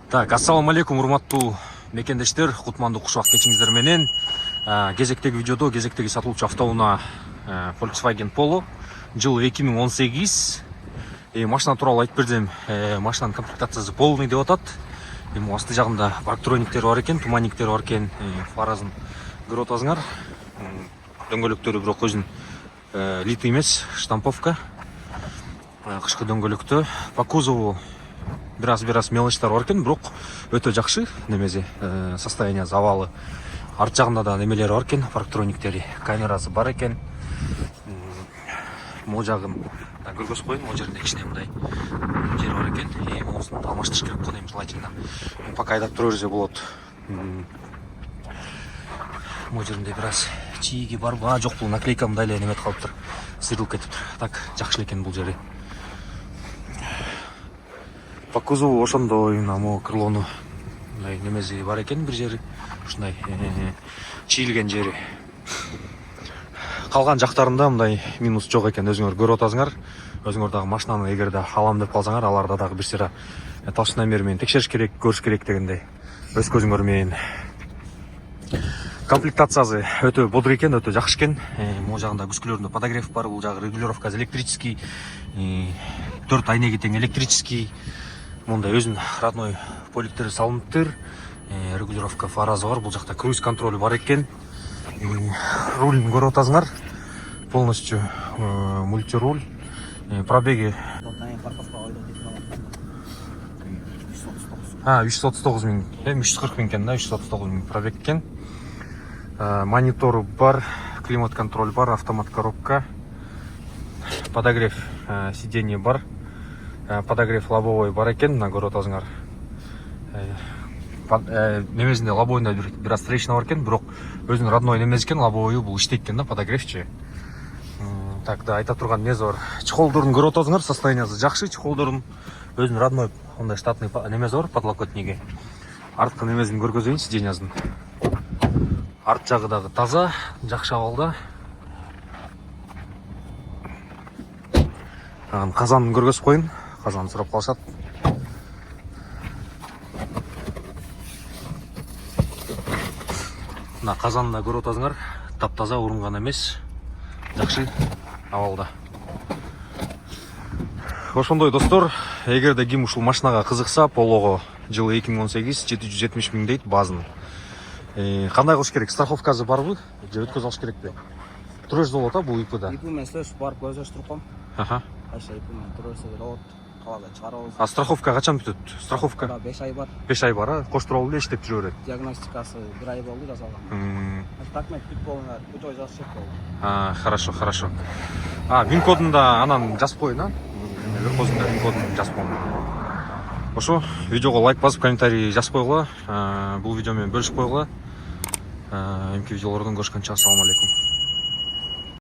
Так, ассаламу алейкум, урматтуу мекендештер, кутмандуу кушак кечиңиздер менен. Кезектеги видеодо кезектеги сатылуучу автоунаа Volkswagen Polo жыл 2018. Машина тууралуу айтып бердим. Машинанын комплектациясы полный деп атат. Асты жагында парктрониктер бар экен, туманниктер бар экен. Фаразын көрүп атасыңар. Дөңгөлөктөрү бирок өзүн литый эмес, штамповка. Кышкы дөңгөлөктө. По кузову бираз мелочтар бар экен, бирок өтө жакшы немеси, состояние завалы. Арт жагында да немелери бар экен, парктрониктери, камерасы бар экен. Могу жагын көргөзүп коеюн, могу жеринде кичине мындай жер бар экен. Моусун алмаштырыш керек го дейм желательно. Пока айдап тура берсе болот. Могу жеринде бираз чийиги барбы, жок, бул наклейка мындай эле неметип калыптыр, сырылып кетиптир. Так, жакшы экен бул жери. По кузову ошондой могу крылону мындай немеси бар экен, бир жери ушундай чийилген жери. Калган жактарында мындай минус жок экен, өзүңөр көрүп атасыңар. Өзүңөр дагы машинаны эгерде алам деп калсаңар, аларда дагы бир сыйра толщиномер менен текшериш керек, көрүш керек дегендей. Өз көзүңөр менен. Комплектациясы өтө бодур экен, өтө жакшы экен. Могу жагында күскүлөрүндө подогрев бар, бул жагы регулировка электрический, 4 айнеги тең электрический. Мындай өзүнүн родной поликтери салыныптыр. Регулировка фаразы бар, бул жакта круиз контроль бар экен. Рулин көрүп атасыңар. Полностью мультируль. Пробеги 339 миң, 340 миң экен да, 339 миң пробег экен. Монитору бар, климат контроль бар, автомат коробка, подогрев сиденье бар, подогрев лобовой бар экен, көрүп атасыңар. Немесинде лобовойунда бираз трещина бар экен, бирок өзүнүн родной немеси экен, лобовою бул иштейт экен да, подогревчи. Так, да, айта турган эмеси бар. Чехолдорун көрүп атасыңар, состояниясы жакшы, чехолдорун өзүнүн родной ондай штатный немеси бар, подлокотниги. Арткы немесин көргөзөйүн, сиденьясын. Арт жагы дагы таза, жакшы абалда. Казанын көргөзүп коеюн, казанын сурап калышат. Мына казанын да көрүп атасыңар, таптаза, урунган эмес, жакшы абалда. Ошондой достор, эгерде ким ушул машинага кызыкса, Полого жыл 2018 770 миң дейт базын. Кандай кылыш керек? Страховкасы барбы? Же өткөзүп алыш керекпи? Турөж болот а бул ИПда? ИП менен сөз барып көзөштүрүп ком. Кайша ИП менен турөсө болот. Калада чыгарабыз. А страховка качан бүтөт? Страховка 5 ай бар. 5 ай бар, коштуруп эле иштеп жүрө берет. Диагностикасы 1 ай болду жасалган. Так мен күт болуңар, күт ой жазышып болду. Хорошо. Вин кодун да анан жазып коеюн, а? Өркөзүндө вин кодун жазып коеюн. Ошо, видеого лайк басып, комментарий жазып койгула. Бул видео менен бөлүшүп койгула. Эмки видеолордон көрүшкөнчө ассаламу алейкум.